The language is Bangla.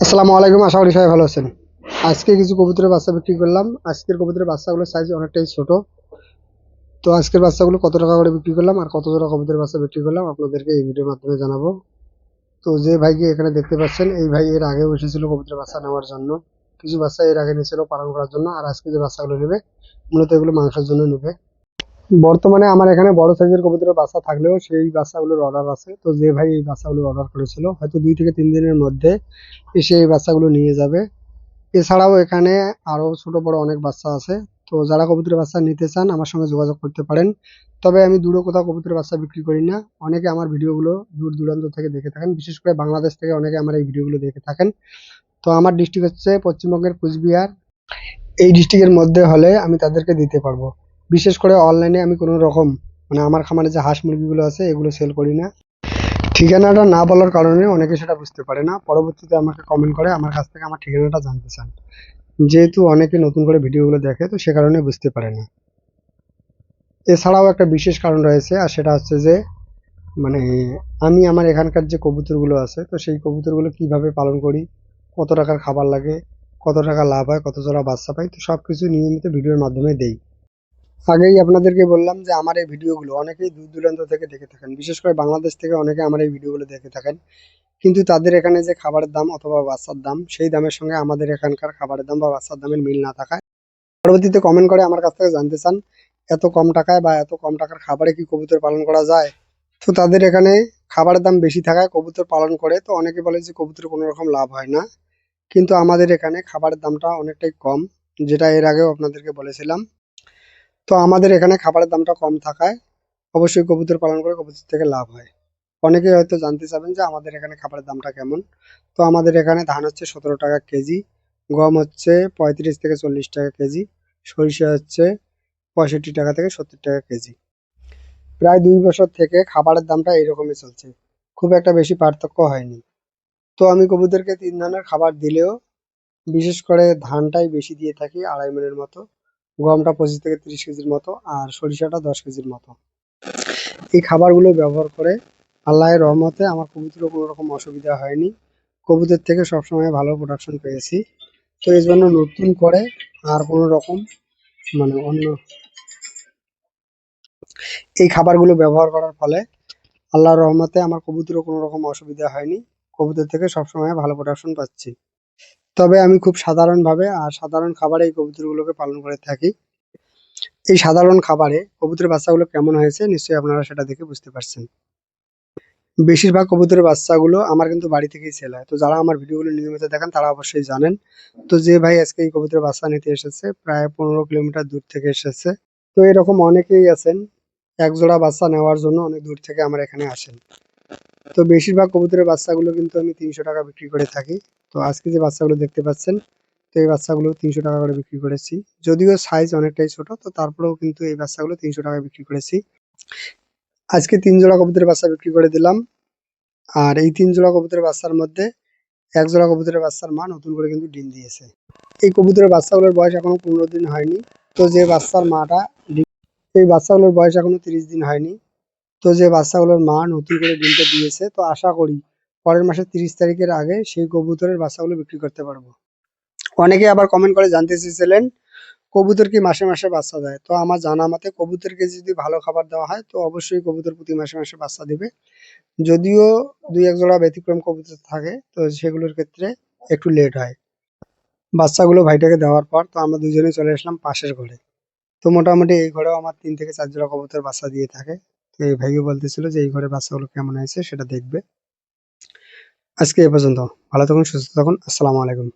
আসসালামু আলাইকুম, আশা করি সবাই ভালো আছেন। আজকে কিছু কবুতরের বাচ্চা বিক্রি করলাম। আজকের কবুতরের বাচ্চাগুলোর সাইজ অনেকটাই ছোট। তো আজকের বাচ্চাগুলো কত টাকা করে বিক্রি করলাম আর কত জোড়া কবুতরের বাচ্চা বিক্রি করলাম আপনাদেরকে এই ভিডিওর মাধ্যমে জানাবো। তো যে ভাইকে এখানে দেখতে পাচ্ছেন, এই ভাই এর আগেও এসেছিল কবুতরের বাচ্চা নেওয়ার জন্য। কিছু বাচ্চা এর আগে নিয়েছিল পালন করার জন্য, আর আজকে যে বাচ্চাগুলো নেবে মূলত এগুলো মাংসের জন্য নেবে। বর্তমানে আমার এখানে বড় সাইজের কবুতরের বাচ্চা থাকলেও সেই বাচ্চাগুলোর অর্ডার আছে। তো যে ভাই এই বাচ্চাগুলো অর্ডার করেছিল হয়তো 2 থেকে 3 দিনের মধ্যে এসে এই বাচ্চাগুলো নিয়ে যাবে। এছাড়াও এখানে আরো ছোট বড় অনেক বাচ্চা আছে। তো যারা কবুতরের বাচ্চা নিতে চান আমার সঙ্গে যোগাযোগ করতে পারেন। তবে আমি দূরে কোথাও কবুতরের বাচ্চা বিক্রি করি না। অনেকে আমার ভিডিওগুলো দূর দূরান্ত থেকে দেখে থাকেন, বিশেষ করে বাংলাদেশ থেকে অনেকে আমার এই ভিডিওগুলো দেখে থাকেন। তো আমার ডিস্ট্রিক্ট হচ্ছে পশ্চিমবঙ্গের কুচবিহার। এই ডিস্ট্রিক্টের মধ্যে হলে আমি তাদেরকে দিতে পারবো। বিশেষ করে অনলাইনে আমি কোনো রকম আমার খামারে যে হাঁস মুরগিগুলো আছে এগুলো সেল করি না। ঠিকানাটা না বলার কারণে অনেকে সেটা বুঝতে পারে না, পরবর্তীতে আমাকে কমেন্ট করে আমার কাছ থেকে আমার ঠিকানাটা জানতে চান। যেহেতু অনেকে নতুন করে ভিডিওগুলো দেখে তো সে কারণে বুঝতে পারে না। এছাড়াও একটা বিশেষ কারণ রয়েছে, আর সেটা হচ্ছে যে মানে আমি আমার এখানকার যে কবুতরগুলো আছে তো সেই কবুতরগুলো কিভাবে পালন করি, কত টাকার খাবার লাগে, কত টাকা লাভ হয়, কত জোড়া বাচ্চা পাই, তো সবকিছু নিয়মিত ভিডিওর মাধ্যমে দেই। আগেই আপনাদেরকে বললাম যে আমার এই ভিডিওগুলো অনেকেই দূর দূরান্ত থেকে দেখে থাকেন, বিশেষ করে বাংলাদেশ থেকে অনেকে আমার এই ভিডিওগুলো দেখে থাকেন। কিন্তু তাদের এখানে যে খাবারের দাম অথবা বাচ্চার দাম সেই দামের সঙ্গে আমাদের এখানকার খাবারের দাম বা বাচ্চার দামের মিল না থাকায় পরবর্তীতে কমেন্ট করে আমার কাছ থেকে জানতে চান এত কম টাকায় বা এত কম টাকার খাবারে কি কবুতর পালন করা যায়। তো তাদের এখানে খাবারের দাম বেশি থাকায় কবুতর পালন করে, তো অনেকে বলে যে কবুতর কোনো রকম লাভ হয় না। কিন্তু আমাদের এখানে খাবারের দামটা অনেকটাই কম, যেটা এর আগেও আপনাদেরকে বলেছিলাম। তো আমাদের এখানে খাবারের দামটা কম থাকায় অবশ্যই কবুতর পালন করে কবুতর থেকে লাভ হয়। অনেকে হয়তো জানতে চাবেন যে আমাদের এখানে খাবারের দামটা কেমন। তো আমাদের এখানে ধান হচ্ছে 17 টাকা কেজি, গম হচ্ছে 35 থেকে 40 টাকা কেজি, সরিষা হচ্ছে 65 টাকা থেকে 70 টাকা কেজি। প্রায় 2 বছর থেকে খাবারের দামটা এরকমই চলছে, খুব একটা বেশি পার্থক্য হয়নি। তো আমি কবুতরকে 3 ধরনের খাবার দিলেও বিশেষ করে ধানটাই বেশি দিয়ে থাকি, 2.5 মণের মতো, গমটা 25 থেকে 30 কেজির মতো, আর সরিষাটা 10 কেজির মতো। এই খাবারগুলো ব্যবহার করে আল্লাহের রহমতে আমার কবুতরের কোনো রকম অসুবিধা হয়নি। কবুতর থেকে সবসময় ভালো প্রোডাকশন পেয়েছি। তো এই জন্য নতুন করে আর কোনো রকম অন্য এই খাবারগুলো ব্যবহার করার ফলে আল্লাহর রহমতে আমার কবুতরের কোনো রকম অসুবিধা হয়নি। কবুতর থেকে সবসময় ভালো প্রোডাকশন পাচ্ছি। তবে আমি খুব সাধারণভাবে আর সাধারণ খাবারে এই কবুতরগুলোকে পালন করে থাকি। এই সাধারণ খাবারে কবুতরের বাচ্চাগুলো কেমন হয়েছে নিশ্চয়ই আপনারা সেটা দেখে বুঝতে পারছেন। বেশিরভাগ কবুতরের বাচ্চাগুলো আমার কিন্তু বাড়ি থেকেই সেল হয়। তো যারা আমার ভিডিওগুলো নিয়মিত দেখেন তারা অবশ্যই জানেন। তো যে ভাই আজকে এই কবুতরের বাচ্চা নিতে এসেছে প্রায় 15 কিলোমিটার দূর থেকে এসেছে। তো এরকম অনেকেই আছেন এক জোড়া বাচ্চা নেওয়ার জন্য অনেক দূর থেকে আমার এখানে আসেন। তো বেশিরভাগ কবুতরের বাচ্চাগুলো কিন্তু আমি 300 টাকা বিক্রি করে থাকি। তো আজকে যে বাচ্চাগুলো দেখতে পাচ্ছেন, তো এই বাচ্চাগুলো 300 টাকা করে বিক্রি করেছি। যদিও সাইজ অনেকটাই ছোট, তো তারপরেও কিন্তু এই বাচ্চাগুলো 300 টাকা বিক্রি করেছি। আজকে 3 জোড়া কবুতরের বাচ্চা বিক্রি করে দিলাম। আর এই 3 জোড়া কবুতরের বাচ্চার মধ্যে এক জোড়া কবুতরের বাচ্চার মা নতুন করে কিন্তু ডিম দিয়েছে। এই কবুতরের বাচ্চাগুলোর বয়স এখনো 15 দিন হয়নি। তো যে বাচ্চার মাটা এই বাচ্চাগুলোর বয়স এখনো 30 দিন হয়নি। তো যে বাচ্চাগুলোর মা নতুন করে ডিমটা দিয়েছে, তো আশা করি পরের মাসের 30 তারিখের আগে সেই কবুতরের বাচ্চাগুলো বিক্রি করতে পারবো। অনেকে আবার কমেন্ট করে জানতে চেয়েছিলেন কবুতর কি মাসে মাসে বাচ্চা দেয়। তো আমার জানা মতে কবুতরকে যদি ভালো খাবার দেওয়া হয় তো অবশ্যই কবুতর প্রতি মাসে মাসে বাচ্চা দিবে। যদিও 2-1 জোড়া ব্যতিক্রম কবুতর থাকে, তো সেগুলোর ক্ষেত্রে একটু লেট হয়। বাচ্চাগুলো ভাইটাকে দেওয়ার পর তো আমরা দুজনেই চলে আসলাম পাশের ঘরে। তো মোটামুটি এই ঘরেও আমার 3 থেকে 4 জোড়া কবুতর বাচ্চা দিয়ে থাকে। তো এই ভাইও বলতেছিল যে এই ঘরের বাচ্চাগুলো কেমন হয়েছে সেটা দেখবে। আজকে এ পর্যন্ত। ভালো থাকুন, সুস্থ থাকুন। আসসালামু আলাইকুম।